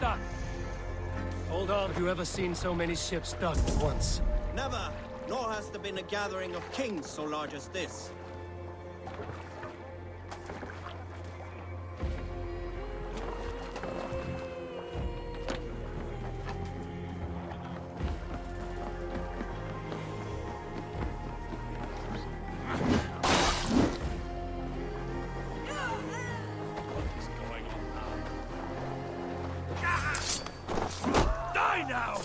stuck. Hold on. Have you ever seen so many ships stuck at once? Never, nor has there been a gathering of kings so large as this. Die now!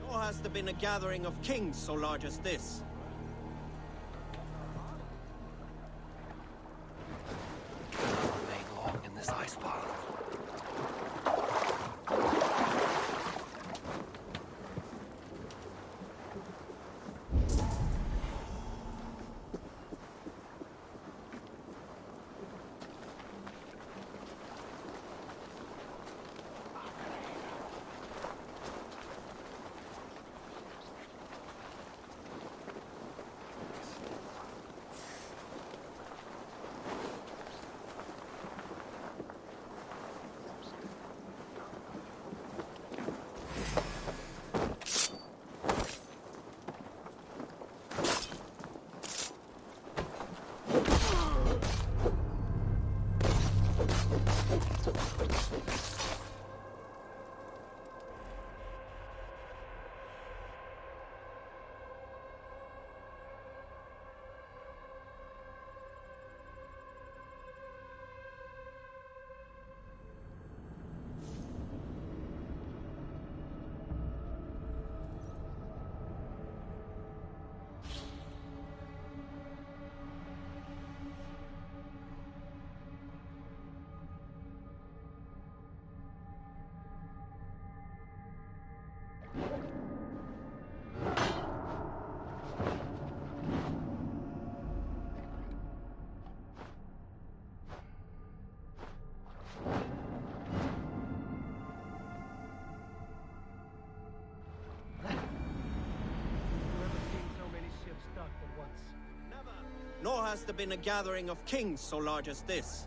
Nor has there been a gathering of kings so large as this. Remain long in this ice path. Nor has there been a gathering of kings so large as this.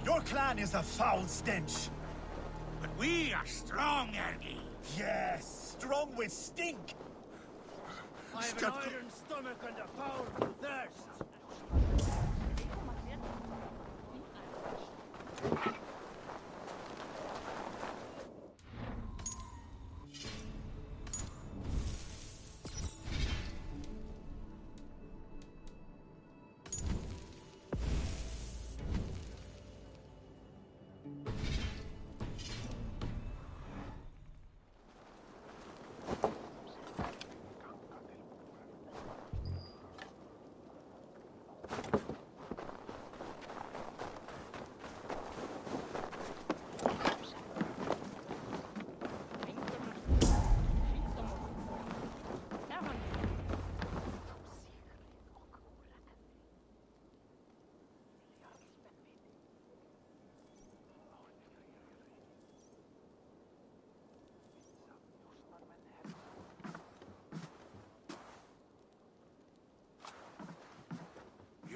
Your clan is a foul stench. But we are strong, Ergi. Yes, strong with stink. I have an iron stomach and a powerful thirst.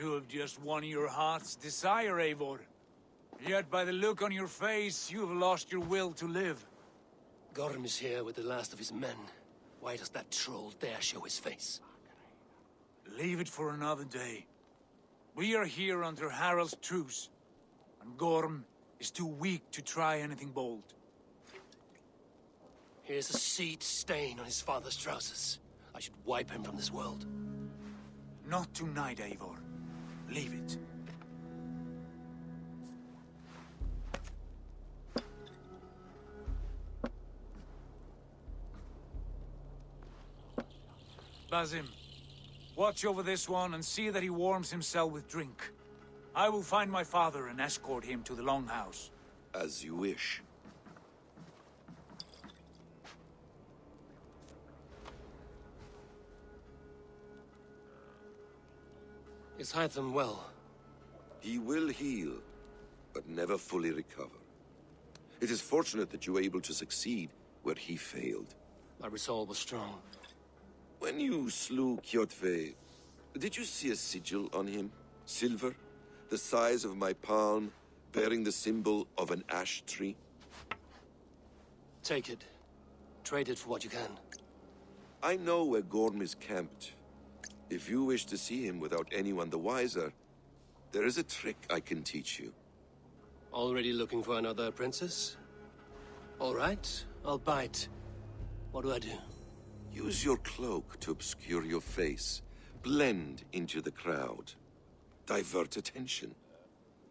You have just won your heart's desire, Eivor. Yet by the look on your face, you have lost your will to live. Gorm is here with the last of his men. Why does that troll dare show his face? Leave it for another day. We are here under Harald's truce, and Gorm is too weak to try anything bold. Here's a seed stain on his father's trousers. I should wipe him from this world. Not tonight, Eivor. Leave it. Basim, watch over this one and see that he warms himself with drink. I will find my father and escort him to the Longhouse. As you wish. Is Hytham well? He will heal, but never fully recover. It is fortunate that you were able to succeed where he failed. My resolve was strong. When you slew Kjotve, did you see a sigil on him? Silver, the size of my palm, bearing the symbol of an ash tree? Take it. Trade it for what you can. I know where Gorm is camped. If you wish to see him without anyone the wiser, there is a trick I can teach you. Already looking for another princess? All right, I'll bite. What do I do? Use your cloak to obscure your face. Blend into the crowd. Divert attention.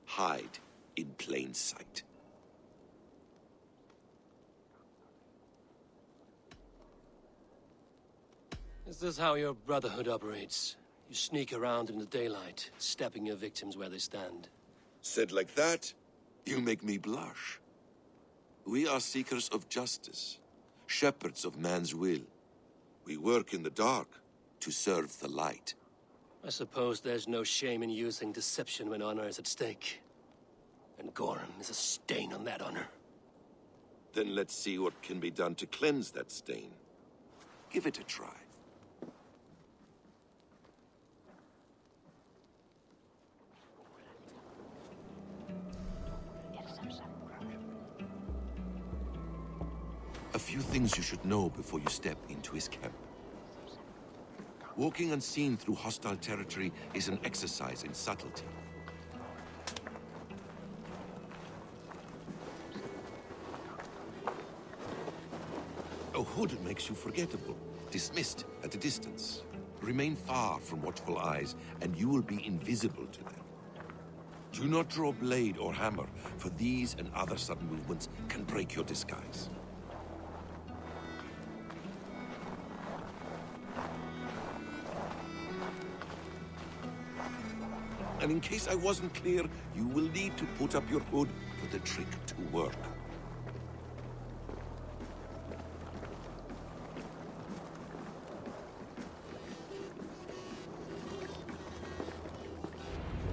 Hide in plain sight. Is this how your Brotherhood operates? You sneak around in the daylight, stepping your victims where they stand. Said like that, you make me blush. We are seekers of justice, shepherds of man's will. We work in the dark to serve the light. I suppose there's no shame in using deception when honor is at stake. And Gorm is a stain on that honor. Then let's see what can be done to cleanse that stain. Give it a try. few things you should know before you step into his camp. Walking unseen through hostile territory is an exercise in subtlety. A hood makes you forgettable, dismissed at a distance. Remain far from watchful eyes, and you will be invisible to them. Do not draw blade or hammer, for these and other sudden movements can break your disguise. And in case I wasn't clear, you will need to put up your hood for the trick to work.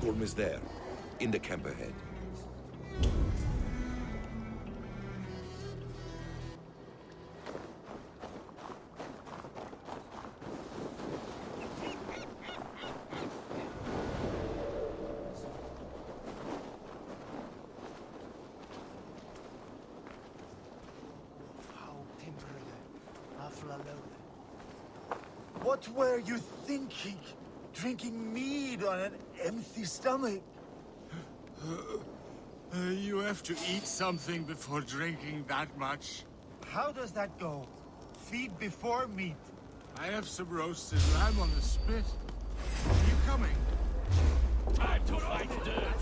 Gorm is there, in the camp ahead. What were you thinking? Drinking mead on an empty stomach? You have to eat something before drinking that much. How does that go? Feed before meat. I have some roasted lamb on the spit. Are you coming? Time to fight dirt!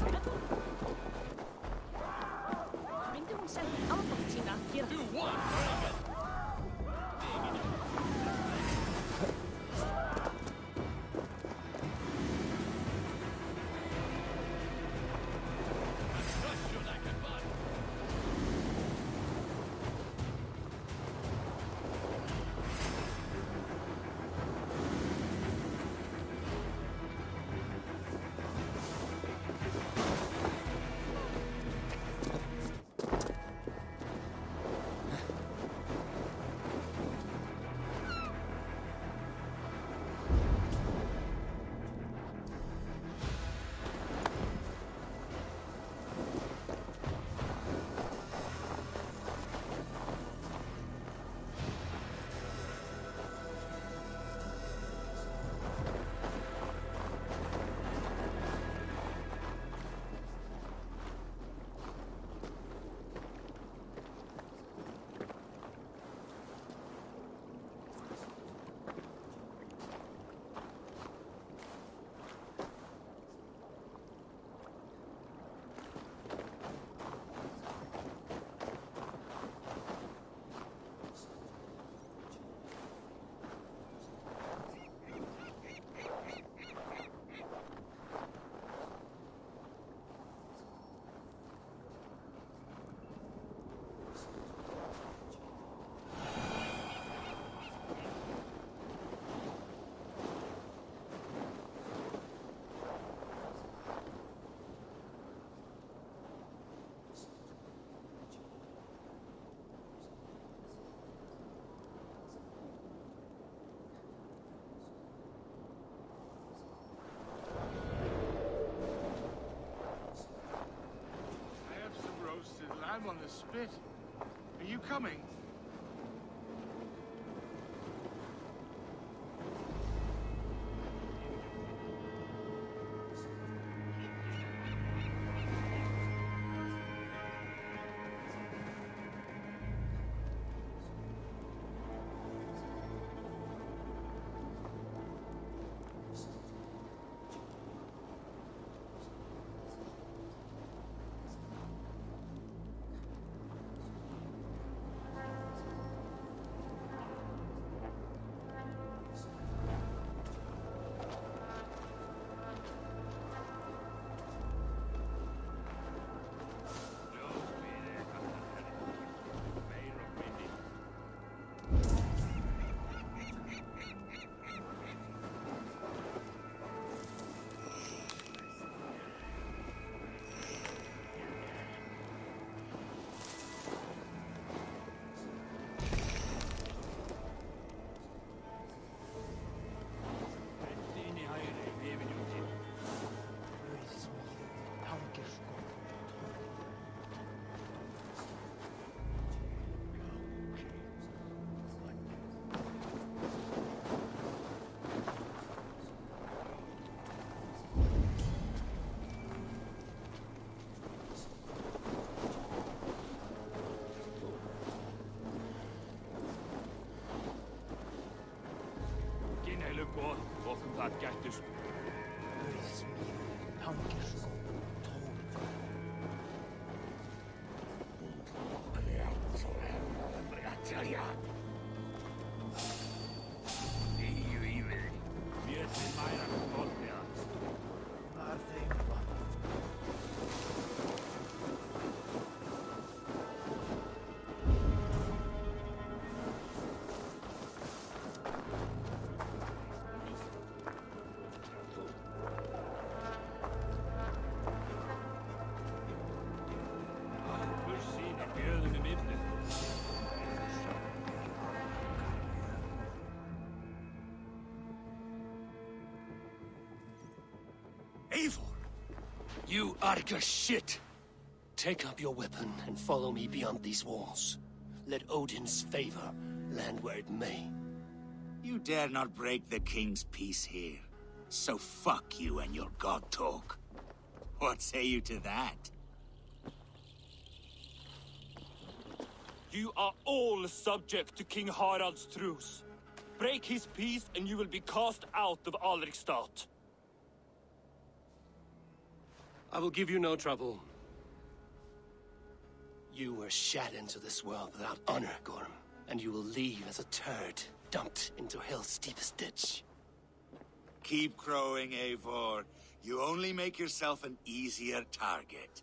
Do what? I'm on the spit. Are you coming? Eivor! You Arga shit! Take up your weapon and follow me beyond these walls. Let Odin's favor land where it may. You dare not break the king's peace here. So fuck you and your god talk. What say you to that? You are all subject to King Harald's truce. Break his peace and you will be cast out of Alrikstad. I will give you no trouble. You were shat into this world without honor, Gorm, and you will leave as a turd dumped into hell's deepest ditch. Keep crowing, Eivor. You only make yourself an easier target.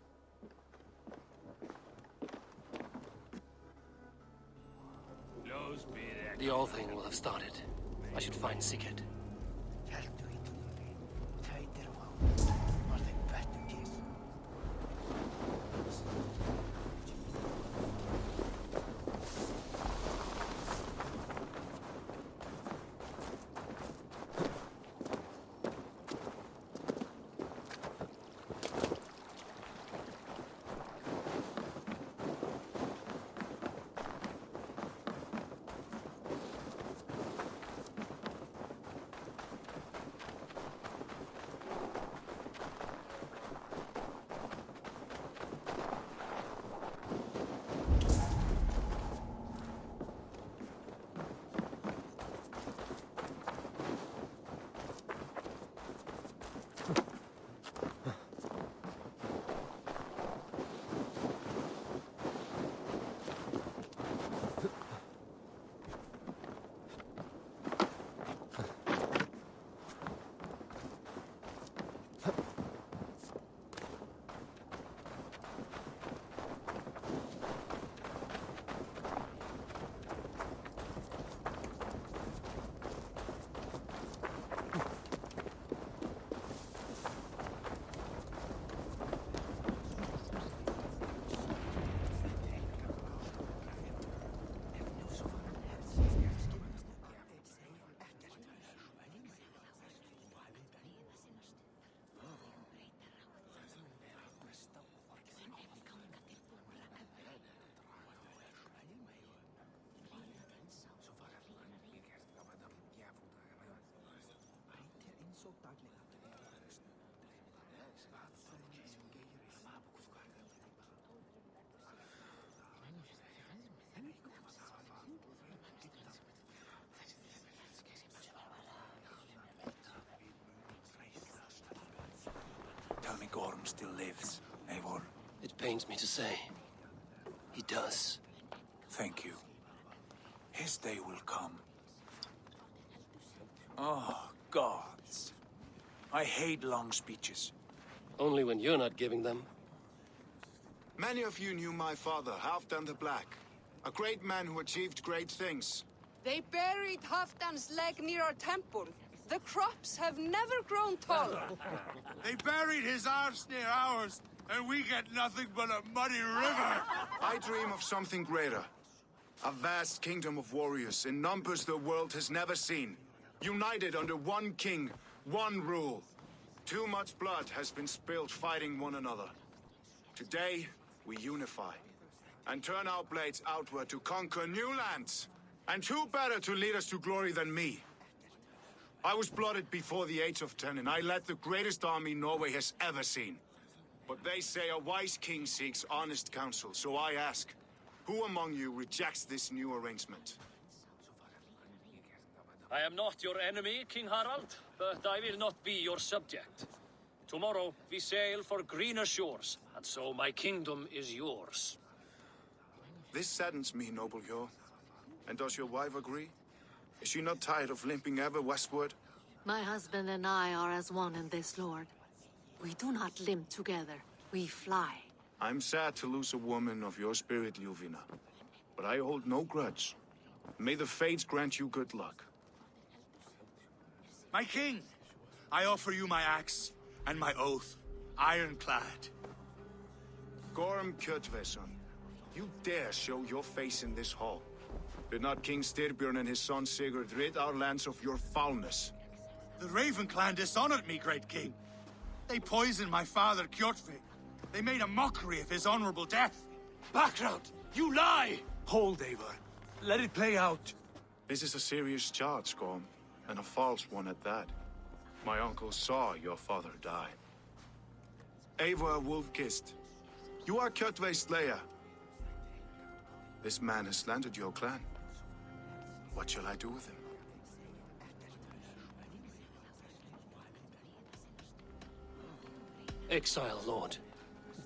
The All Thing will have started. I should find Sigurd. Tell me Gorm still lives, Eivor. It pains me to say. He does. Thank you. His day will come. Oh, gods. I hate long speeches. Only when you're not giving them. Many of you knew my father, Halfdan the Black. A great man who achieved great things. They buried Halfdan's leg near our temple. The crops have never grown taller. They buried his arse near ours, and we get nothing but a muddy river. I dream of something greater. A vast kingdom of warriors in numbers the world has never seen. United under one king, one rule. Too much blood has been spilled fighting one another. Today, we unify. And turn our blades outward to conquer new lands. And who better to lead us to glory than me? I was blooded before the age of 10, and I led the greatest army Norway has ever seen. But they say a wise king seeks honest counsel, so I ask, who among you rejects this new arrangement? I am not your enemy, King Harald, but I will not be your subject. Tomorrow we sail for greener shores, and so my kingdom is yours. This saddens me, noble Yor. And does your wife agree? Is she not tired of limping ever westward? My husband and I are as one in this, Lord. We do not limp together. We fly. I'm sad to lose a woman of your spirit, Yuvina. But I hold no grudge. May the fates grant you good luck. My king, I offer you my axe and my oath, ironclad. Gorm Kjötveson, you dare show your face in this hall. Did not King Styrbjörn and his son Sigurd rid our lands of your foulness? The Raven clan dishonored me, great king. They poisoned my father, Kjotve. They made a mockery of his honorable death. Background! You lie! Hold, Eivor. Let it play out. This is a serious charge, Gorm, and a false one at that. My uncle saw your father die. Eivor Wolf-Kissed, you are Kjotve's slayer. This man has slandered your clan. What shall I do with him? Exile, Lord.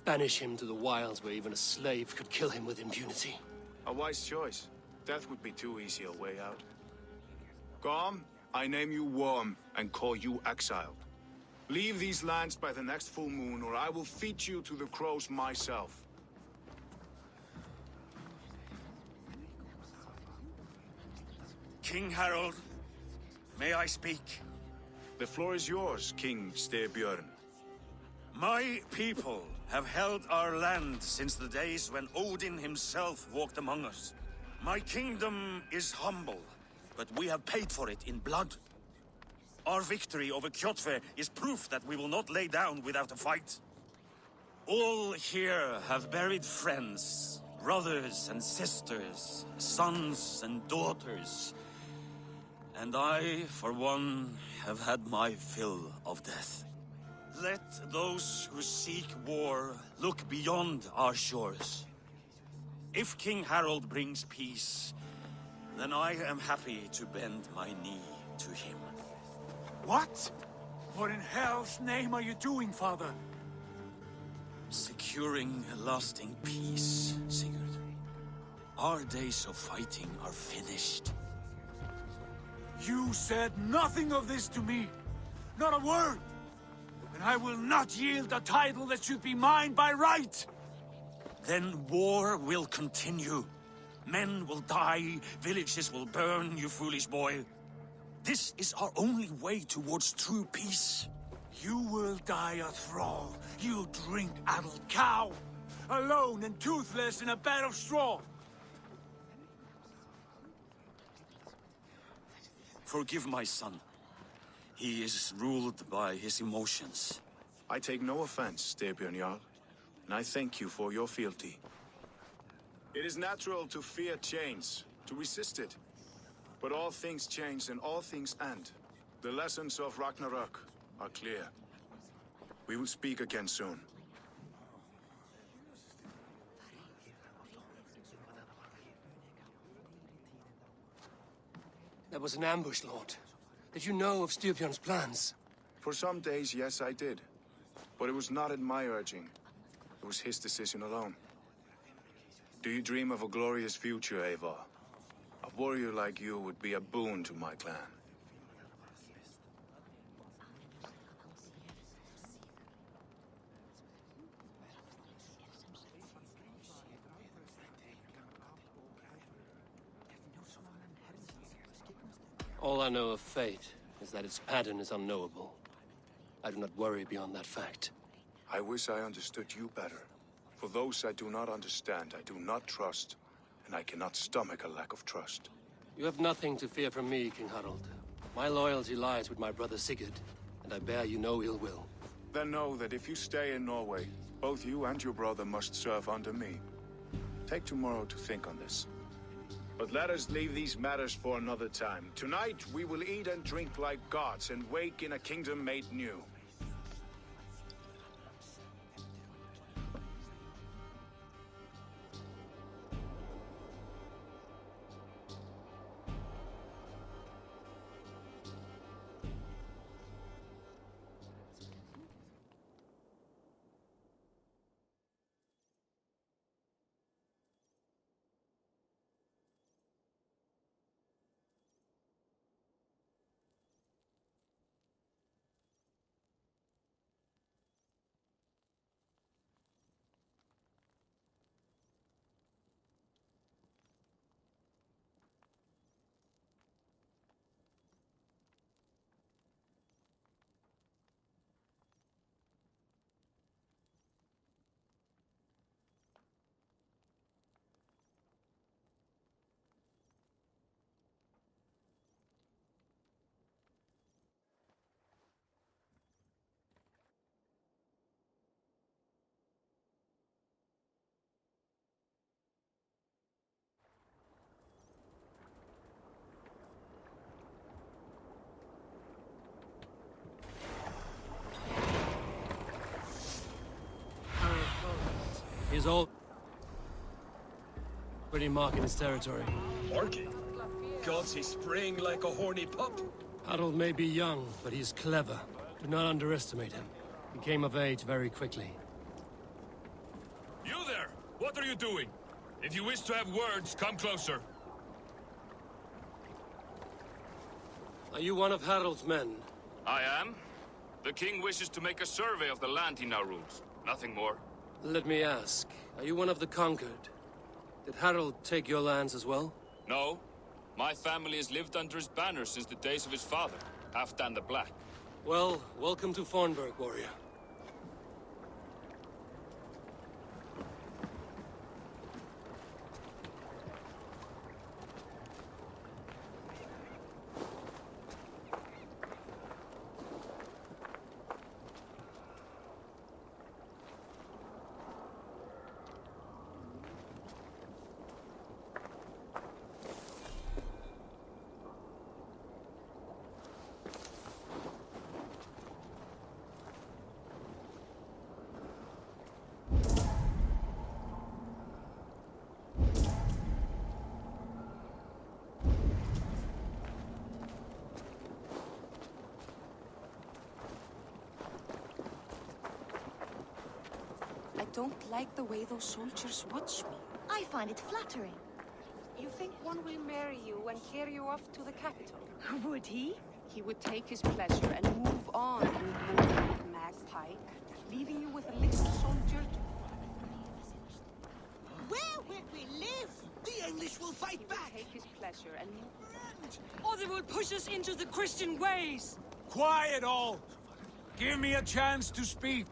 Banish him to the wilds where even a slave could kill him with impunity. A wise choice. Death would be too easy a way out. Gorm, I name you Worm and call you exiled. Leave these lands by the next full moon, or I will feed you to the crows myself. King Harold, may I speak? The floor is yours, King Styrbjörn. My people have held our land since the days when Odin himself walked among us. My kingdom is humble, but we have paid for it in blood. Our victory over Kjotve is proof that we will not lay down without a fight. All here have buried friends, brothers and sisters, sons and daughters. And I, for one, have had my fill of death. Let those who seek war look beyond our shores. If King Harold brings peace, then I am happy to bend my knee to him. What? What in hell's name are you doing, father? Securing lasting peace, Sigurd. Our days of fighting are finished. You said nothing of this to me. Not a word. And I will not yield a title that should be mine by right. Then war will continue. Men will die, villages will burn, you foolish boy. This is our only way towards true peace. You will die a thrall. You drink-addled cow. Alone and toothless in a bed of straw. Forgive my son. He is ruled by his emotions. I take no offense, Styrbjörn Jarl, and I thank you for your fealty. It is natural to fear change, to resist it. But all things change and all things end. The lessons of Ragnarok are clear. We will speak again soon. That was an ambush, Lord. Did you know of Styrbjörn's plans? For some days, yes, I did. But it was not at my urging. It was his decision alone. Do you dream of a glorious future, Eivor? A warrior like you would be a boon to my clan. All I know of fate is that its pattern is unknowable. I do not worry beyond that fact. I wish I understood you better. For those I do not understand, I do not trust, and I cannot stomach a lack of trust. You have nothing to fear from me, King Harold. My loyalty lies with my brother Sigurd, and I bear you no ill will. Then know that if you stay in Norway, both you and your brother must serve under me. Take tomorrow to think on this. But let us leave these matters for another time. Tonight, we will eat and drink like gods and wake in a kingdom made new. is all pretty marking his territory. Marking? Gods, he's spraying like a horny pup. Harold may be young, but he's clever. Do not underestimate him. He came of age very quickly. You there! What are you doing? If you wish to have words, come closer. Are you one of Harold's men? I am. The king wishes to make a survey of the land he now rules. Nothing more. Let me ask, are you one of the conquered? Did Harold take your lands as well? No. My family has lived under his banner since the days of his father, Halfdan the Black. Well, welcome to Fornburg, warrior. I don't like the way those soldiers watch me. I find it flattering. You think one will marry you and carry you off to the capital? Would he? He would take his pleasure and move on, you bold magpie, leaving you with a little soldier. Where will we live? The English will fight back. Take his pleasure and move. Or they will push us into the Christian ways. Quiet all! Give me a chance to speak.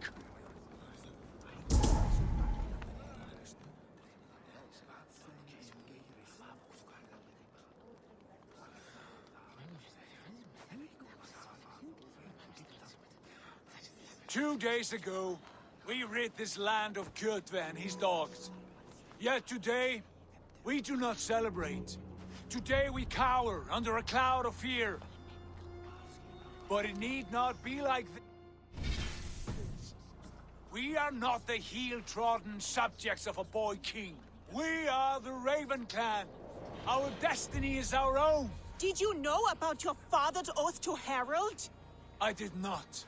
2 days ago, we rid this land of Kjotve and his dogs. Yet today, we do not celebrate. Today we cower under a cloud of fear. But it need not be like this. We are not the heel-trodden subjects of a boy king. We are the Raven clan. Our destiny is our own. Did you know about your father's oath to Harold? I did not.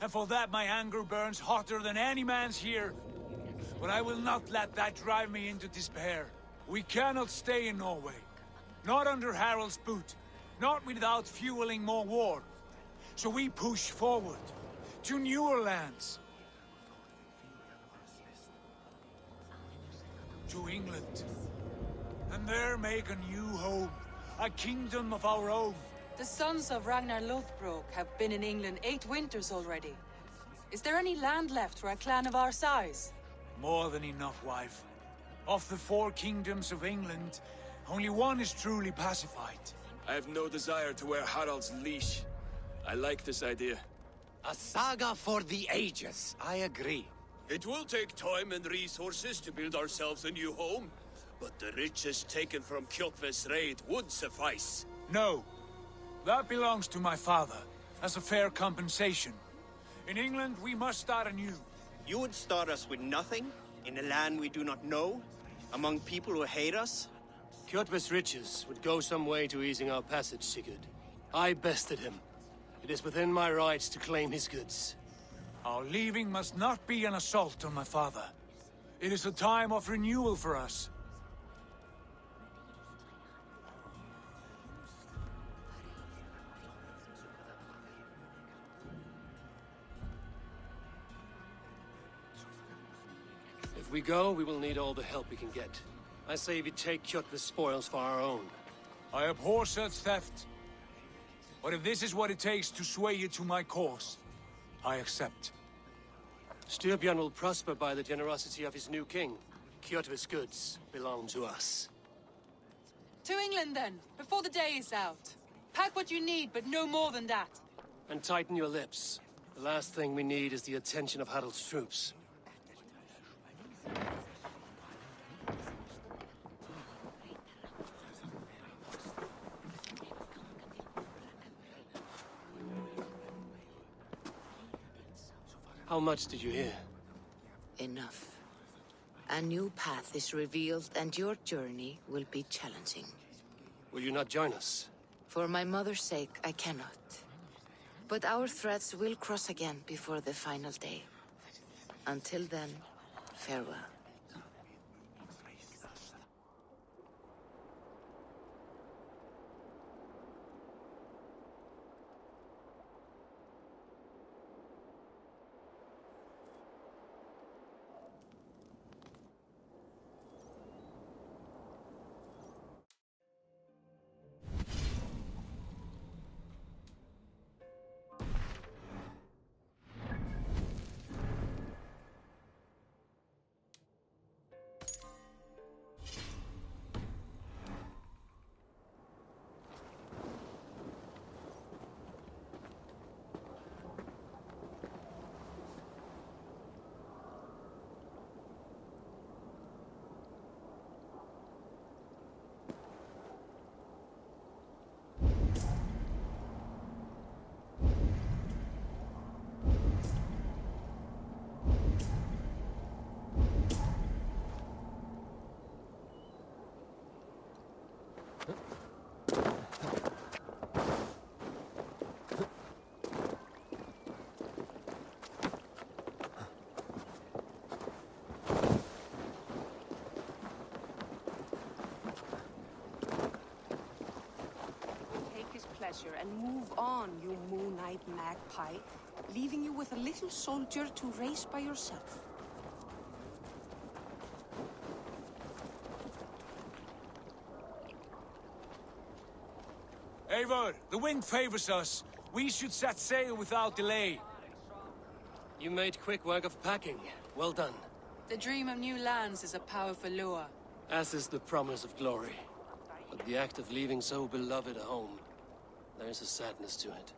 And for that my anger burns hotter than any man's here. But I will not let that drive me into despair. We cannot stay in Norway. Not under Harald's boot. Not without fueling more war. So we push forward. To newer lands. To England. And there make a new home. A kingdom of our own. The sons of Ragnar Lothbrok have been in England 8 winters already. Is there any land left for a clan of our size? More than enough, wife. Of the 4 kingdoms of England, only one is truly pacified. I have no desire to wear Harald's leash. I like this idea. A saga for the ages, I agree. It will take time and resources to build ourselves a new home, but the riches taken from Kjotve's raid would suffice. No. That belongs to my father, as a fair compensation. In England, we must start anew. You would start us with nothing? In a land we do not know? Among people who hate us? Kjotve's riches would go some way to easing our passage, Sigurd. I bested him. It is within my rights to claim his goods. Our leaving must not be an assault on my father. It is a time of renewal for us. If we go, we will need all the help we can get. I say we take Kjotve's spoils for our own. I abhor such theft. But if this is what it takes to sway you to my cause, I accept. Styrbjörn will prosper by the generosity of his new king. Kjotve's goods belong to us. To England then, before the day is out. Pack what you need, but no more than that. And tighten your lips. The last thing we need is the attention of Harald's troops. How much did you hear? Enough. A new path is revealed, and your journey will be challenging. Will you not join us? For my mother's sake, I cannot. But our threads will cross again before the final day. Until then, farewell. Pleasure and move on, you moon-eyed magpie, leaving you with a little soldier to race by yourself. Eivor, the wind favors us. We should set sail without delay. You made quick work of packing. Well done. The dream of new lands is a powerful lure. As is the promise of glory. But the act of leaving so beloved a home, there is a sadness to it.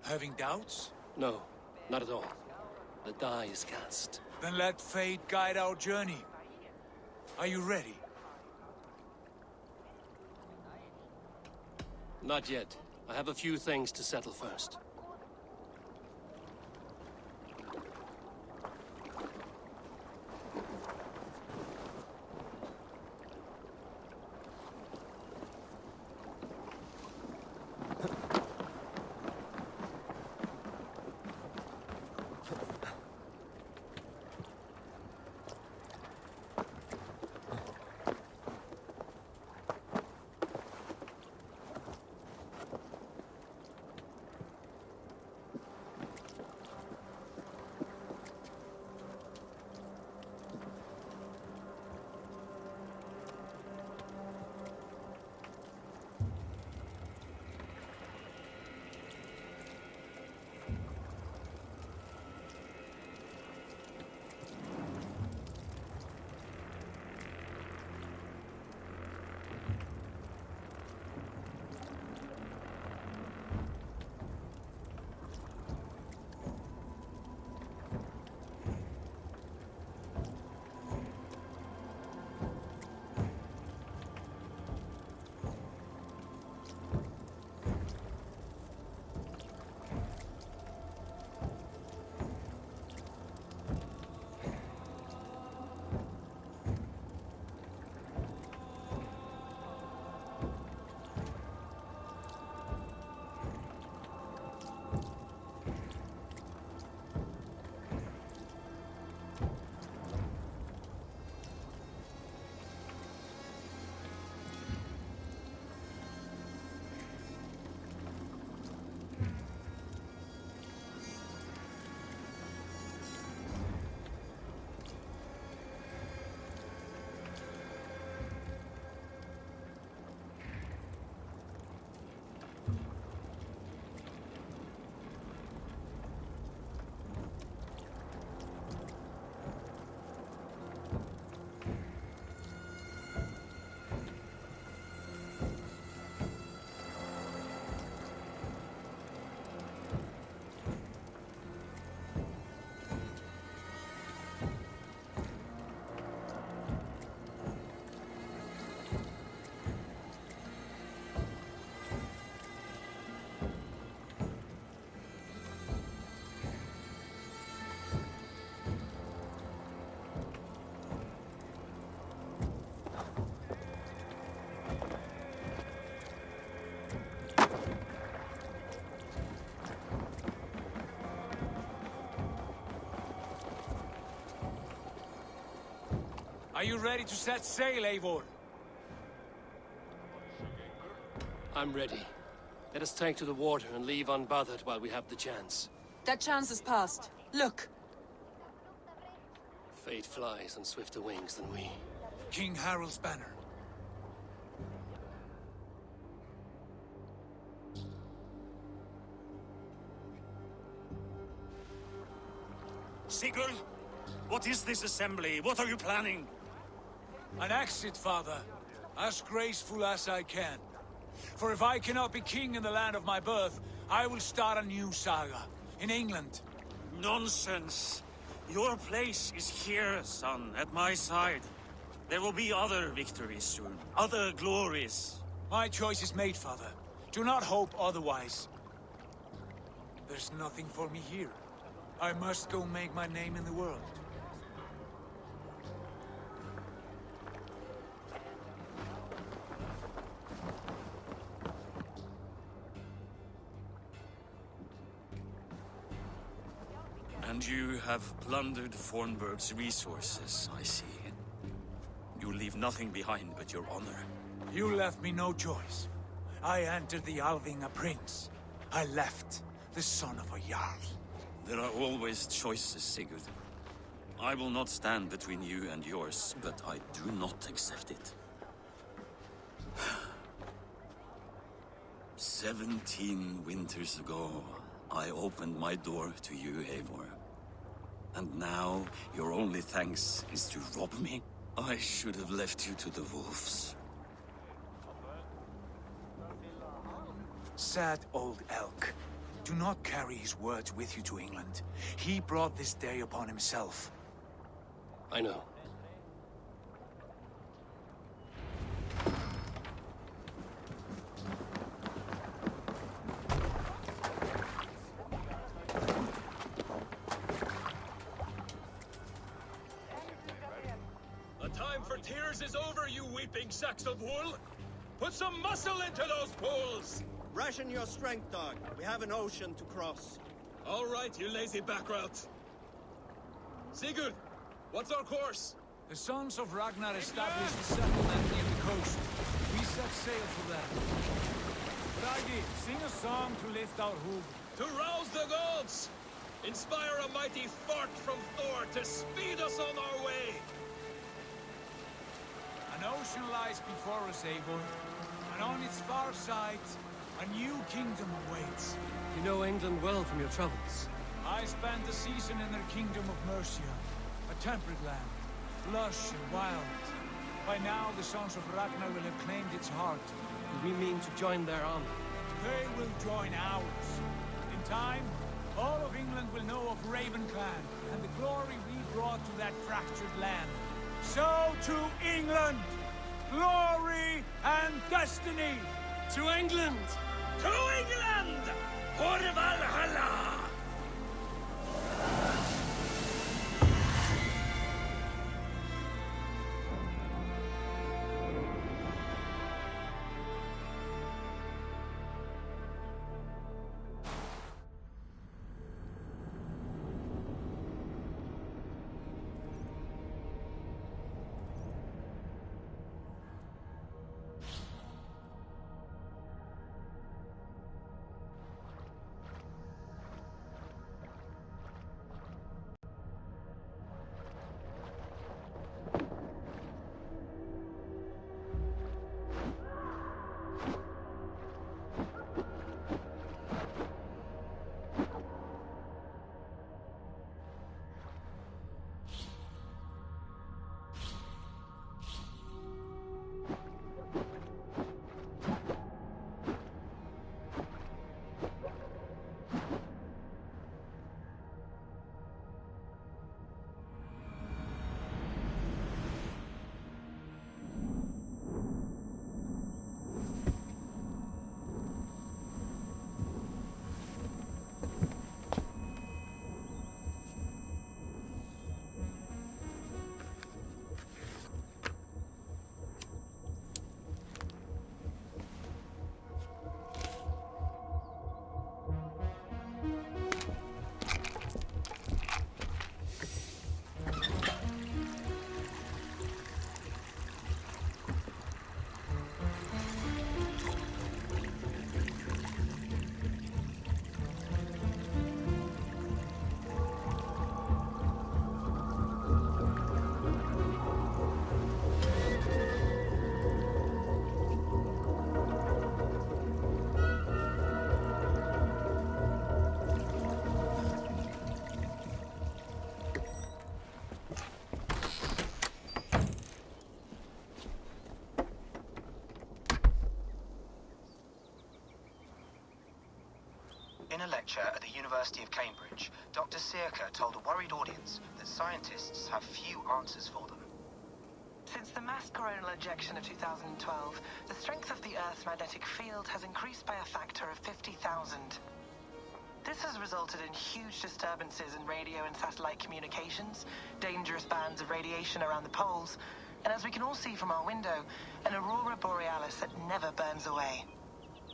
Having doubts? No, not at all. The die is cast. Then let fate guide our journey. Are you ready? Not yet. I have a few things to settle first. Are you ready to set sail, Eivor? I'm ready. Let us take to the water and leave unbothered while we have the chance. That chance has passed. Look! Fate flies on swifter wings than we. King Harald's banner. Sigurd, what is this assembly? What are you planning? An exit, father. As graceful as I can. For if I cannot be king in the land of my birth, I will start a new saga. In England. Nonsense. Your place is here, son, at my side. There will be other victories soon. Other glories. My choice is made, father. Do not hope otherwise. There's nothing for me here. I must go make my name in the world. And you have plundered Fornburg's resources, I see. You leave nothing behind but your honor. You left me no choice. I entered the Alving a prince. I left the son of a Jarl. There are always choices, Sigurd. I will not stand between you and yours, but I do not accept it. 17 winters ago, I opened my door to you, Eivor. And now, your only thanks is to rob me? I should have left you to the wolves. Sad old elk. Do not carry his words with you to England. He brought this day upon himself. I know. The time for tears is over, you weeping sacks of wool! Put some muscle into those pools! Ration your strength, dog. We have an ocean to cross. All right, you lazy backrout. Sigurd, what's our course? The sons of Ragnar established a settlement near the coast. We set sail for them. Bragi, sing a song to lift our hoof. To rouse the gods! Inspire a mighty fart from Thor to speed us on our way! An ocean lies before us, Eivor, and on its far side, a new kingdom awaits. You know England well from your travels. I spent a season in their kingdom of Mercia, a temperate land, lush and wild. By now, the sons of Ragnar will have claimed its heart. We mean to join their army. They will join ours. In time, all of England will know of Raven Clan and the glory we brought to that fractured land. So to England! Glory and destiny! To England! To England! For Valhalla! lecture at the University of Cambridge, Dr. Sirka told a worried audience that scientists have few answers for them. Since the mass coronal ejection of 2012, the strength of the Earth's magnetic field has increased by a factor of 50,000. This has resulted in huge disturbances in radio and satellite communications, dangerous bands of radiation around the poles, and as we can all see from our window, an aurora borealis that never burns away.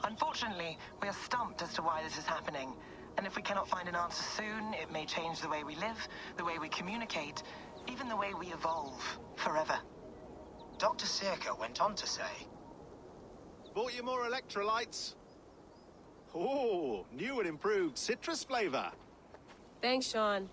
Unfortunately, we are stumped as to why this is happening, and if we cannot find an answer soon, it may change the way we live, the way we communicate, even the way we evolve, forever. Dr. Sirka went on to say, Bought you more electrolytes? Oh, new and improved citrus flavor. Thanks, Sean.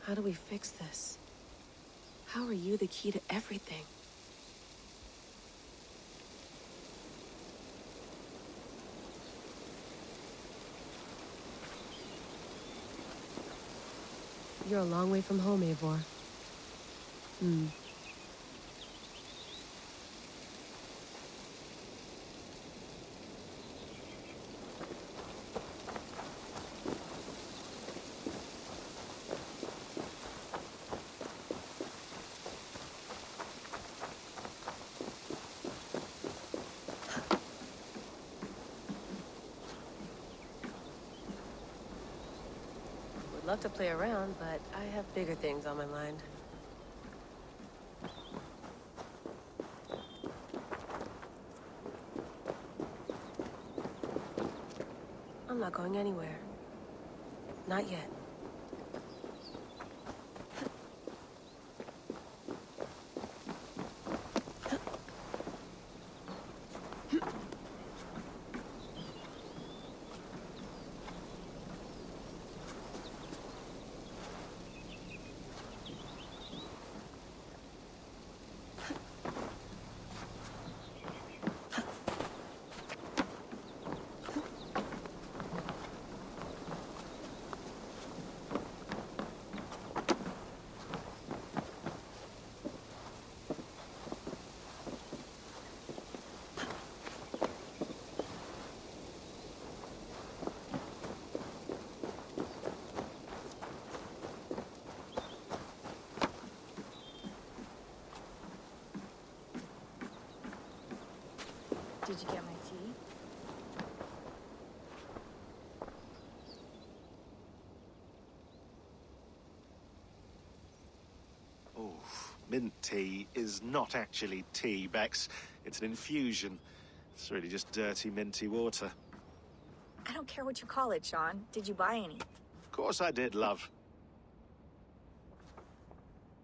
How do we fix this? How are you the key to everything? You're a long way from home, Eivor. Love to play around, but I have bigger things on my mind. I'm not going anywhere. Not yet. Did you get my tea? Oh, mint tea is not actually tea, Bex. It's an infusion. It's really just dirty, minty water. I don't care what you call it, Sean. Did you buy any? Of course I did, love.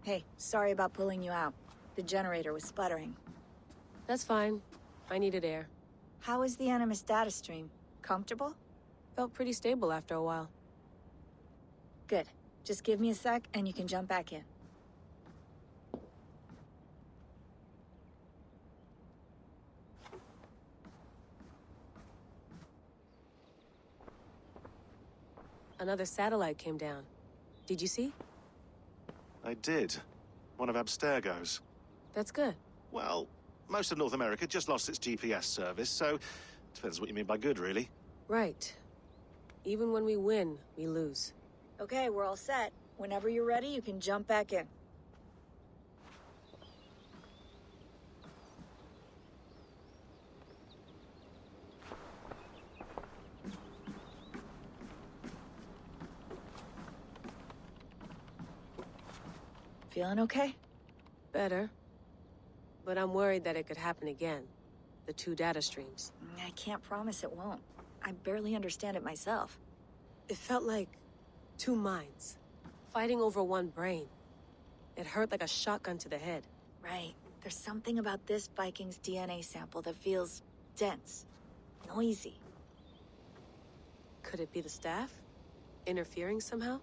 Hey, sorry about pulling you out. The generator was sputtering. That's fine. I needed air. How is the Animus data stream? Comfortable? Felt pretty stable after a while. Good. Just give me a sec and you can jump back in. Another satellite came down. Did you see? I did. One of Abstergo's. That's good. Well, most of North America just lost its GPS service, so depends what you mean by good, really. Right. Even when we win, we lose. Okay, we're all set. Whenever you're ready, you can jump back in. Feeling okay? Better. But I'm worried that it could happen again. The two data streams. I can't promise it won't. I barely understand it myself. It felt like two minds, fighting over one brain. It hurt like a shotgun to the head. Right. There's something about this Viking's DNA sample that feels dense, noisy. Could it be the staff? Interfering somehow?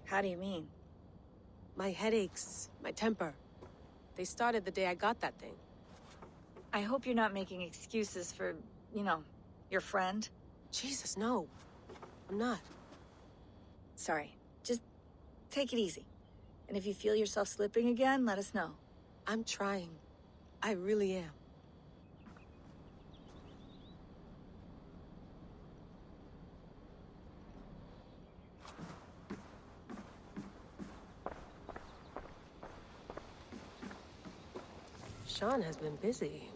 How do you mean? My headaches, my temper. They started the day I got that thing. I hope you're not making excuses for, you know, your friend. Jesus, no. I'm not. Sorry. Just take it easy. And if you feel yourself slipping again, let us know. I'm trying. I really am. Sean has been busy.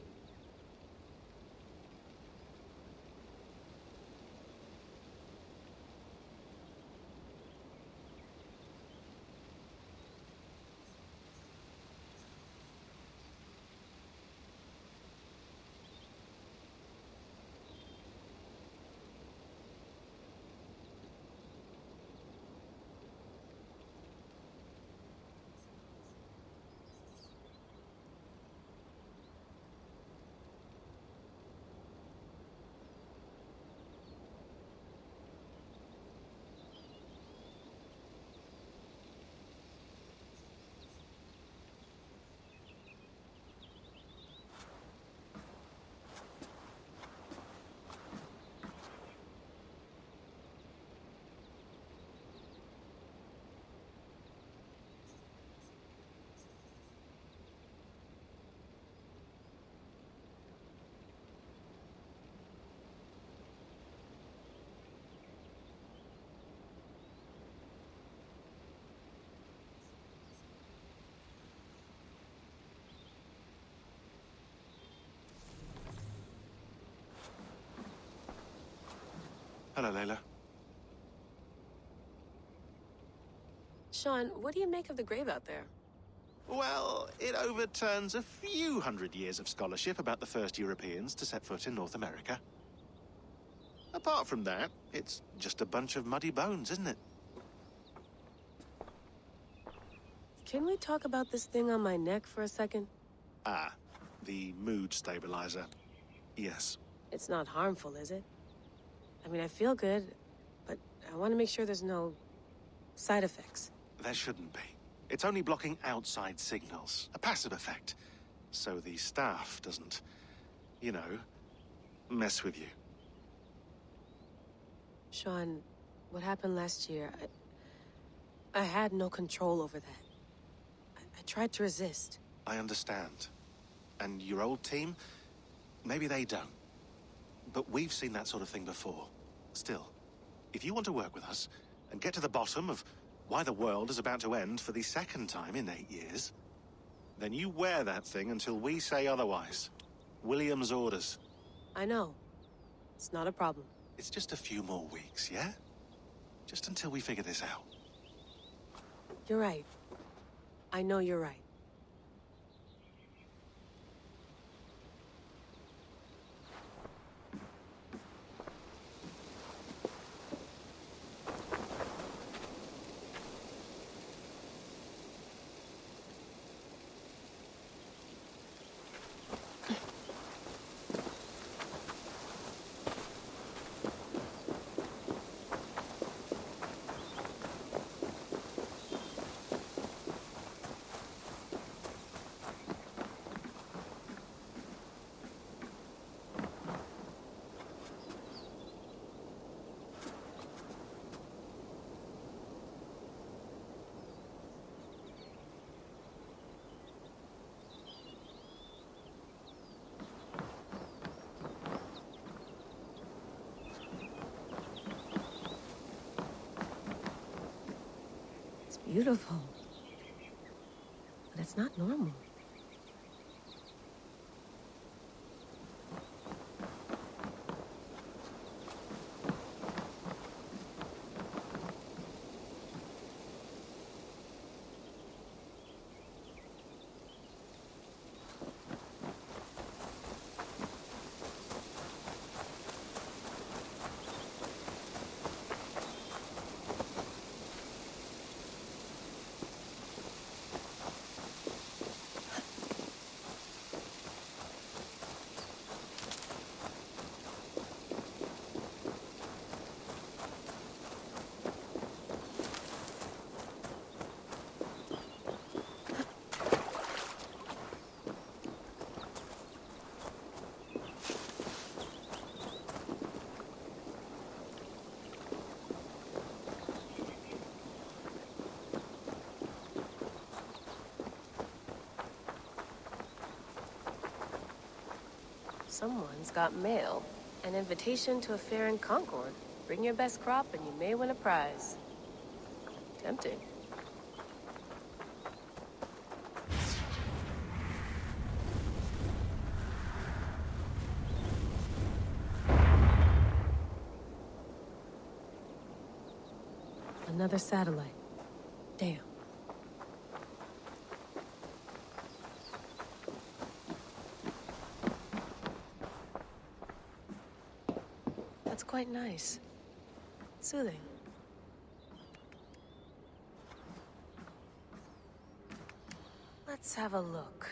Hello, Layla. Sean, what do you make of the grave out there? Well, it overturns a few hundred years of scholarship about the first Europeans to set foot in North America. Apart from that, it's just a bunch of muddy bones, isn't it? Can we talk about this thing on my neck for a second? Ah, the mood stabilizer. Yes. It's not harmful, is it? I mean, I feel good, but I want to make sure there's no side effects. There shouldn't be. It's only blocking outside signals, a passive effect. So the staff doesn't, you know, mess with you. Sean, what happened last year, I had no control over that. I tried to resist. I understand. And your old team, maybe they don't. But we've seen that sort of thing before. Still, if you want to work with us and get to the bottom of why the world is about to end for the second time in 8 years, then you wear that thing until we say otherwise. William's orders. I know. It's not a problem. It's just a few more weeks, yeah? Just until we figure this out. You're right. I know you're right. Beautiful. But it's not normal. Someone's got mail. An invitation to a fair in Concord. Bring your best crop and you may win a prize. Tempting. Another satellite. Damn. That's quite nice. Soothing. Let's have a look.